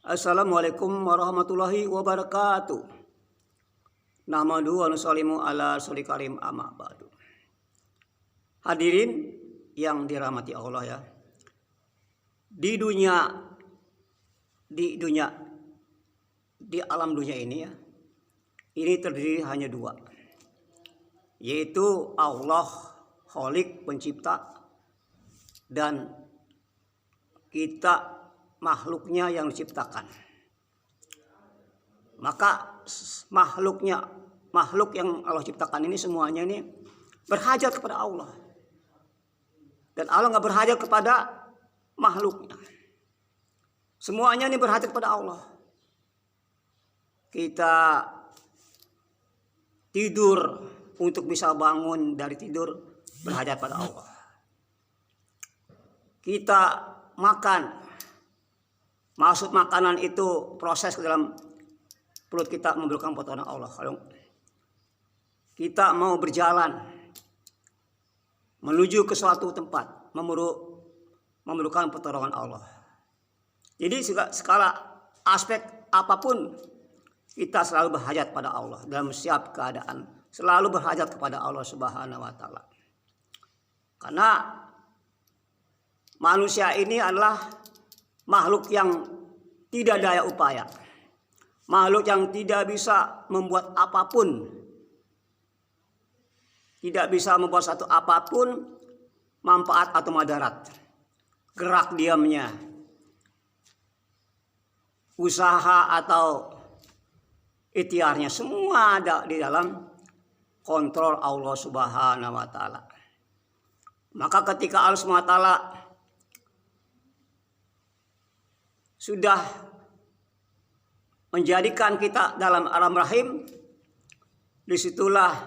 Assalamualaikum warahmatullahi wabarakatuh. Nahmadu wa nusallimu ala rasulil karim amma ba'du. Hadirin yang dirahmati Allah ya. Di alam dunia ini ya. Ini terdiri hanya dua. Yaitu Allah Khalik pencipta dan kita makhluknya yang diciptakan. Maka makhluk yang Allah ciptakan ini semuanya ini berhajat kepada Allah. Dan Allah nggak berhajat kepada makhluknya. Semuanya ini berhajat kepada Allah. Kita tidur untuk bisa bangun dari tidur berhajat pada Allah. Kita makan. Maksud makanan itu proses ke dalam perut kita memerlukan pertolongan Allah. Kalau kita mau berjalan menuju ke suatu tempat memerlukan pertolongan Allah. Jadi segala aspek apapun kita selalu berhajat pada Allah dalam setiap keadaan, selalu berhajat kepada Allah Subhanahu wa taala. Karena manusia ini adalah makhluk yang tidak daya upaya. Makhluk yang tidak bisa membuat apapun. Tidak bisa membuat satu apapun manfaat atau madarat. Gerak diamnya. Usaha atau ikhtiarnya semua ada di dalam kontrol Allah Subhanahu wa taala. Maka ketika Allah Subhanahu wa taala sudah menjadikan kita dalam alam rahim, disitulah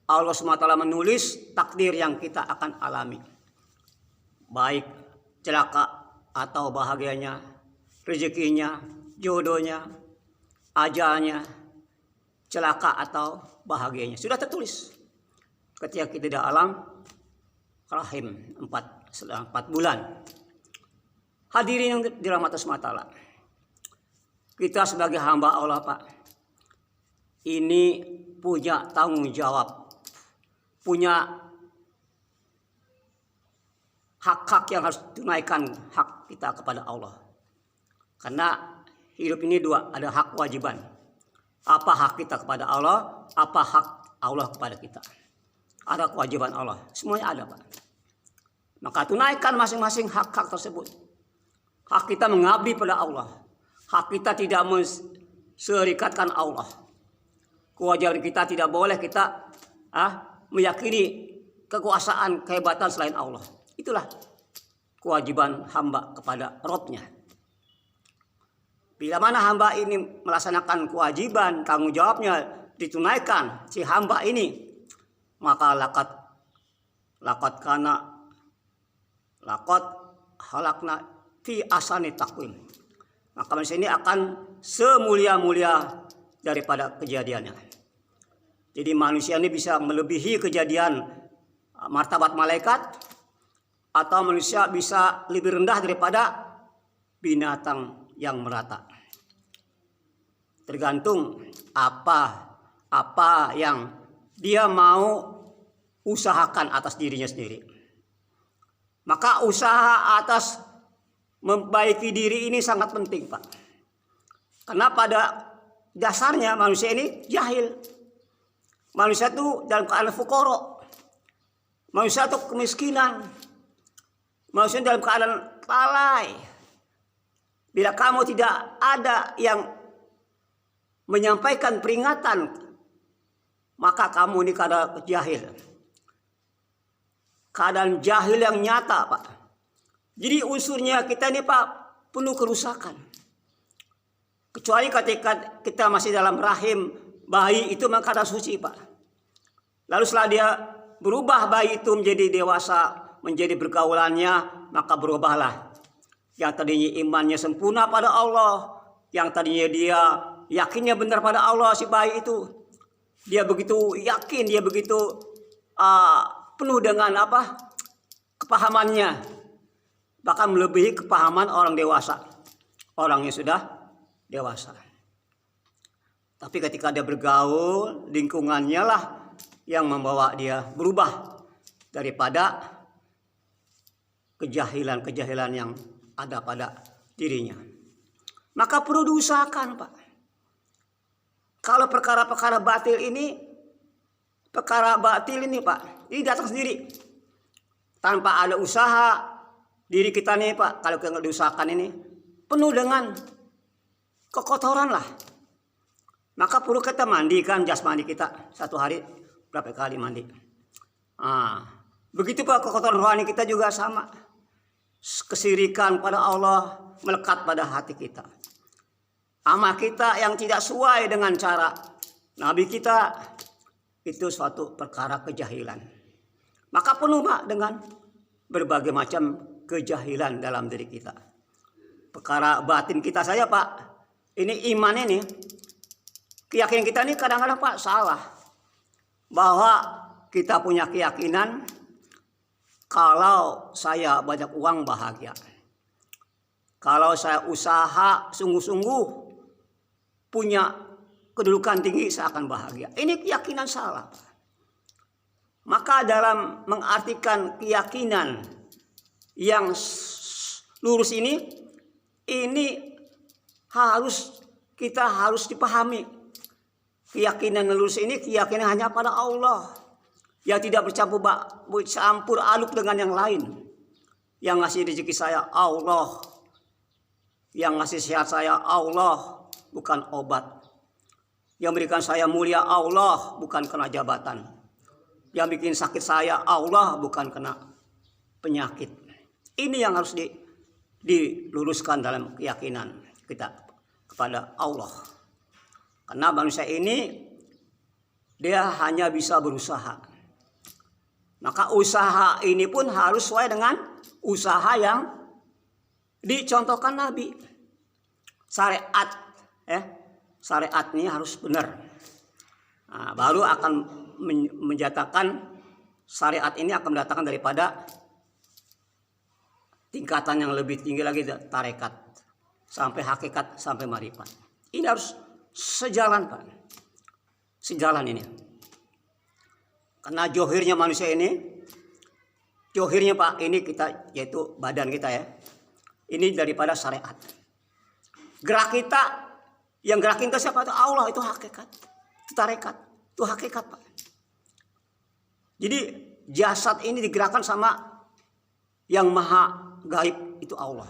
Allah SWT menulis takdir yang kita akan alami. Baik celaka atau bahagianya, rezekinya, jodohnya, ajalnya, celaka atau bahagianya. Sudah tertulis ketika kita di alam rahim 4 bulan. Hadirin yang dirahmati Allah, kita sebagai hamba Allah Pak, ini punya tanggung jawab, punya hak-hak yang harus tunaikan hak kita kepada Allah. Karena hidup ini dua, ada hak kewajiban. Apa hak kita kepada Allah, apa hak Allah kepada kita. Ada kewajiban Allah, semuanya ada Pak. Maka tunaikan masing-masing hak-hak tersebut. Hak kita mengabdi pada Allah. Hak kita tidak menserikatkan Allah. Kewajiban kita tidak boleh kita meyakini kekuasaan, kehebatan selain Allah. Itulah kewajiban hamba kepada Rabb-nya. Bila mana hamba ini melaksanakan kewajiban, tanggung jawabnya ditunaikan si hamba ini, maka lakot halakna fi asani takwim. Maka manusia ini akan semulia-mulia daripada kejadiannya. Jadi manusia ini bisa melebihi kejadian martabat malaikat, atau manusia bisa lebih rendah daripada binatang yang merata. Tergantung apa yang dia mau usahakan atas dirinya sendiri. Maka usaha atas memperbaiki diri ini sangat penting Pak. Karena pada dasarnya manusia ini jahil. Manusia itu dalam keadaan fuqara. Manusia itu kemiskinan. Manusia dalam keadaan lalai. Bila kamu tidak ada yang menyampaikan peringatan, maka kamu ini keadaan jahil. Keadaan jahil yang nyata Pak. Jadi unsurnya kita ini Pak penuh kerusakan. Kecuali ketika kita masih dalam rahim bayi itu maka ada suci Pak. Lalu setelah dia berubah bayi itu menjadi dewasa, menjadi pergaulannya, maka berubahlah. Yang tadinya imannya sempurna pada Allah, yang tadinya dia yakinnya benar pada Allah si bayi itu, dia begitu yakin, dia begitu penuh dengan kepahamannya. Bahkan melebihi kepahaman orang dewasa. orangnya sudah dewasa. Tapi ketika dia bergaul, lingkungannya lah yang membawa dia berubah daripada kejahilan-kejahilan yang ada pada dirinya. Maka perlu diusahakan, Pak. Kalau perkara-perkara batil ini, Pak, ini datang sendiri. Tanpa ada usaha, diri kita nih, Pak, kalau kita nggak diusahakan ini, penuh dengan kekotoran lah. Maka perlu kita mandikan jasmani kita. Satu hari berapa kali mandi. Begitu Pak, kekotoran rohani kita juga sama. Kesirikan pada Allah melekat pada hati kita. Amal kita yang tidak sesuai dengan cara Nabi kita, itu suatu perkara kejahilan. Maka penuh Pak dengan berbagai macam kejahilan dalam diri kita. Perkara batin kita saja Pak, ini iman ini, keyakinan kita ini kadang-kadang Pak salah. Bahwa kita punya keyakinan kalau saya banyak uang bahagia. Kalau saya usaha sungguh-sungguh punya kedudukan tinggi saya akan bahagia. Ini keyakinan salah. Maka dalam mengartikan keyakinan yang lurus ini kita harus dipahami. Keyakinan lurus ini keyakinan hanya pada Allah. Yang tidak bercampur aduk dengan yang lain. Yang ngasih rezeki saya Allah. Yang ngasih sehat saya Allah, bukan obat. Yang berikan saya mulia Allah, bukan kena jabatan. Yang bikin sakit saya Allah, bukan kena penyakit. Ini yang harus diluruskan dalam keyakinan kita kepada Allah. Karena manusia ini dia hanya bisa berusaha. Maka usaha ini pun harus sesuai dengan usaha yang dicontohkan Nabi. Syariat, syariat ini harus benar. Baru akan menjatakan syariat ini akan mendatangkan daripada tingkatan yang lebih tinggi lagi, tarekat sampai hakikat sampai marifat. Ini harus sejalan Pak, sejalan ini. Karena johirnya manusia ini, johirnya Pak ini kita yaitu badan kita ya. Ini daripada syariat. Gerak kita, yang gerakin kita siapa? Itu Allah, itu hakikat. Itu tarekat, itu hakikat Pak. Jadi jasad ini digerakkan sama yang maha gaib, itu Allah.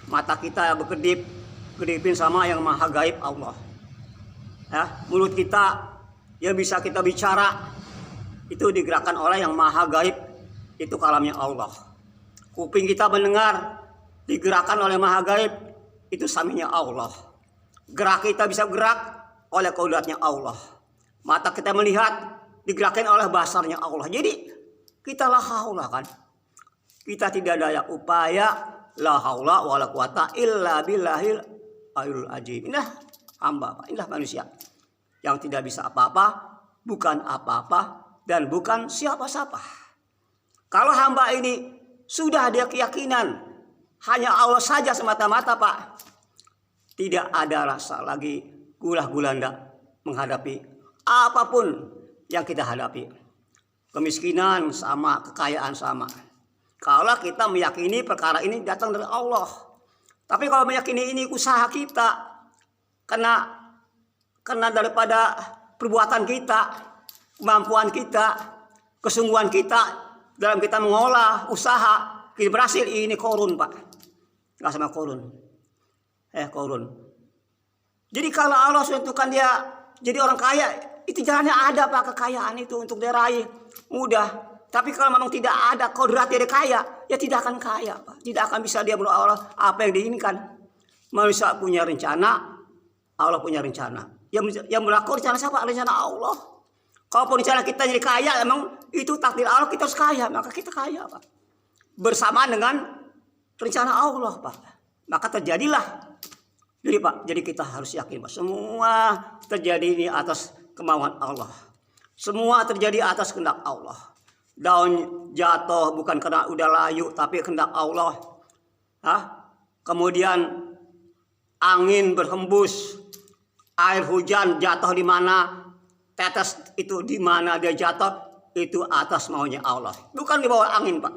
Mata kita kedipin sama yang maha gaib Allah. Ya, mulut kita yang bisa kita bicara, itu digerakkan oleh yang maha gaib, itu kalamnya Allah. Kuping kita mendengar, digerakkan oleh maha gaib, itu saminya Allah. Gerak kita bisa gerak oleh kodratnya Allah. Mata kita melihat, digerakkan oleh basarnya Allah. Jadi kita la haula kan. Kita tidak daya upaya, la haula wala quwata illa billahil aliyul azim. Inilah hamba, inilah manusia yang tidak bisa apa-apa, bukan apa-apa, dan bukan siapa-siapa. Kalau hamba ini sudah ada keyakinan hanya Allah saja semata-mata Pak, tidak ada rasa lagi gulah gulanda menghadapi apapun yang kita hadapi. Kemiskinan sama, kekayaan sama. Kalau kita meyakini perkara ini datang dari Allah. Tapi kalau meyakini ini usaha kita, karena daripada perbuatan kita, kemampuan kita, kesungguhan kita dalam kita mengolah usaha, kita berhasil, ini korun Pak. Nggak sama korun. Korun. Jadi kalau Allah sudah tentukan dia jadi orang kaya, itu jalannya ada Pak, kekayaan itu untuk diraih mudah. Tapi kalau memang tidak ada kodrat dia kaya, ya tidak akan kaya Pak. Tidak akan bisa dia berdoa apa yang diinginkan. Manusia punya rencana, Allah punya rencana. Yang berlaku rencana siapa? Rencana Allah. Kalaupun rencana kita jadi kaya, emang itu takdir Allah, kita harus kaya, maka kita kaya Pak. Bersamaan dengan rencana Allah Pak. Maka terjadilah. Jadi Pak, jadi kita harus yakin Pak, semua terjadi ini atas kemauan Allah. Semua terjadi atas kehendak Allah. Daun jatuh bukan karena udah layu, tapi kehendak Allah. Kemudian angin berhembus, air hujan jatuh di mana, tetes itu di mana dia jatuh, itu atas maunya Allah. Bukan di bawah angin, Pak.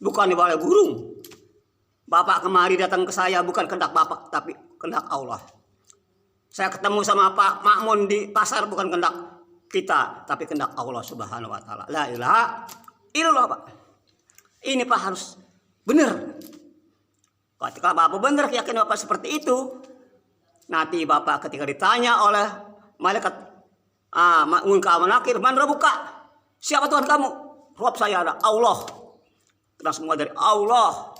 Bukan di bawah burung. Bapak kemari datang ke saya bukan kehendak Bapak, tapi kehendak Allah. Saya ketemu sama Pak Makmun di pasar bukan kehendak kita, tapi kehendak Allah Subhanahu wa taala. La ilaha illallah, Pak. Ini Pak harus benar. Ketika Bapak benar yakin Bapak seperti itu, nanti Bapak ketika ditanya oleh malaikat munkar nakir, man rabbuka? Siapa Tuhan kamu? Rob saya ada Allah. Kita semua dari Allah.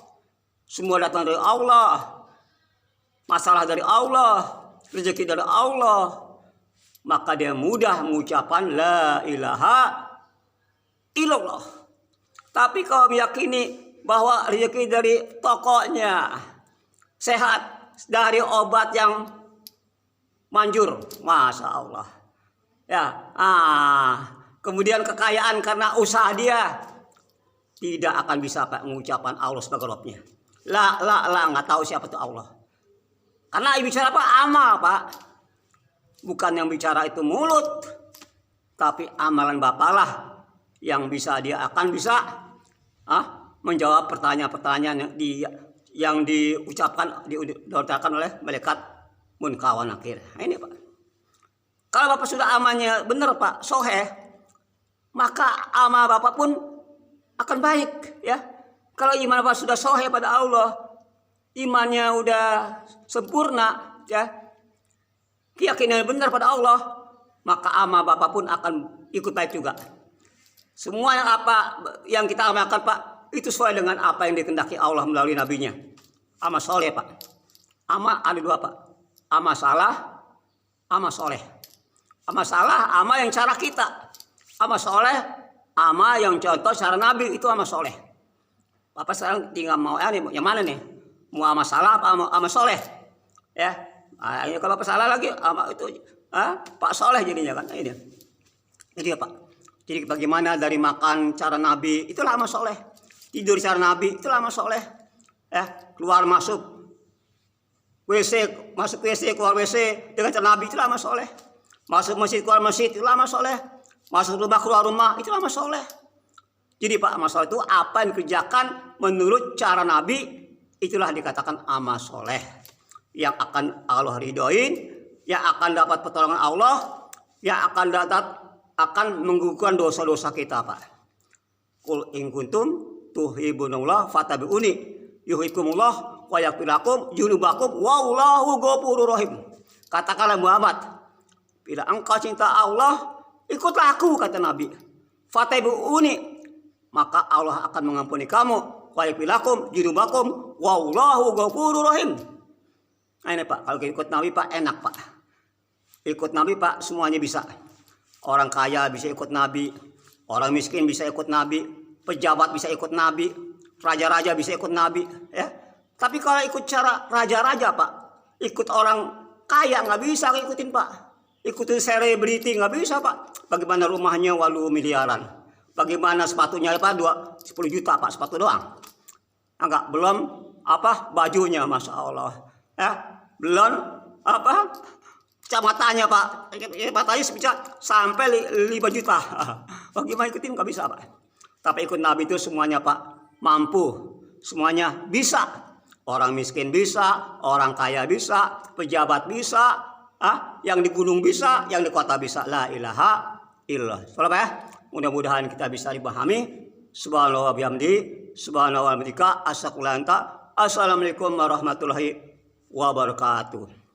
Semua datang dari Allah. Masalah dari Allah. Rezeki dari Allah. Maka dia mudah mengucapkan la ilaha illallah. Tapi kalau meyakini bahwa rezeki dari tokonya, sehat dari obat yang manjur, masya Allah. Ya, kemudian kekayaan karena usaha dia, tidak akan bisa Pak mengucapkan Allah sebagai Rabbnya. Nggak tahu siapa itu Allah. Karena bicara apa? Amal, Pak. Bukan yang bicara itu mulut, tapi amalan Bapak lah yang bisa dia akan bisa menjawab pertanyaan-pertanyaan yang diucapkan oleh malaikat munkar nakir. Nah, ini Pak. Kalau Bapak sudah amalnya benar Pak, soheh, maka amal Bapak pun akan baik ya. Kalau iman Bapak sudah soheh pada Allah, imannya udah sempurna ya, keyakinan benar pada Allah, maka amal Bapak pun akan ikut baik juga. Semua yang kita amalkan Pak, itu sesuai dengan apa yang dikehendaki Allah melalui nabinya. Amal soleh Pak. Amal ada dua Pak. Amal salah, amal soleh. Amal salah, amal yang cara kita. Amal soleh, amal yang contoh cara nabi, itu amal soleh. Bapak sekarang tinggal mau yang mana nih? Mau amal salah apa amal soleh? Ya, kalau Bapak salah lagi, amal itu Pak soleh jadinya kan. Ini. Jadi Pak. Jadi bagaimana dari makan cara nabi, itulah amal soleh. Tidur cara nabi, itulah amal soleh. Ya, keluar masuk WC, masuk WC, keluar WC dengan cara nabi, itulah amal soleh. Masuk masjid, keluar masjid, itulah amal soleh. Masuk rumah, keluar rumah, itulah amal soleh. Jadi Pak, amal soleh itu apa yang dikerjakan menurut cara nabi, itulah dikatakan amal soleh. Yang akan Allah ridhoin, yang akan dapat pertolongan Allah, yang akan menggugurkan dosa-dosa kita Pak. Qul in kuntum tuhibbunallah fattabi'uni yuhibbukumullah wa yaghfir lakum dzunubakum wallahu ghafurur rahim. Katakanlah Muhammad, bila engkau cinta Allah, ikutlah aku, kata Nabi. Fattabi'uni, maka Allah akan mengampuni kamu. Wa yaghfir lakum dzunubakum wallahu ghafurur rahim. Nah ini Pak, kalau ikut Nabi Pak enak Pak. Ikut Nabi Pak semuanya bisa. Orang kaya bisa ikut Nabi, orang miskin bisa ikut Nabi, pejabat bisa ikut Nabi, raja-raja bisa ikut Nabi, ya. Tapi kalau ikut cara raja-raja Pak, ikut orang kaya nggak bisa ikutin Pak. Ikutin selebriti nggak bisa Pak. Bagaimana rumahnya walau miliaran, bagaimana sepatunya Pak 10 juta Pak sepatu doang. Enggak, belum bajunya, masya Allah, ya. Belum kacamatannya Pak, kacamatannya bisa sampai 5 juta. Bagaimana ikutin nggak bisa Pak. Tapi ikut Nabi itu semuanya Pak mampu, semuanya bisa. Orang miskin bisa, orang kaya bisa, pejabat bisa, yang di gunung bisa, yang di kota bisa. La ilaha illallah. Soalnya Pak ya, mudah-mudahan kita bisa dipahami. Subhanallah bihamdi, subhanallah bihamdika, assalamualaikum warahmatullahi wabarakatuh.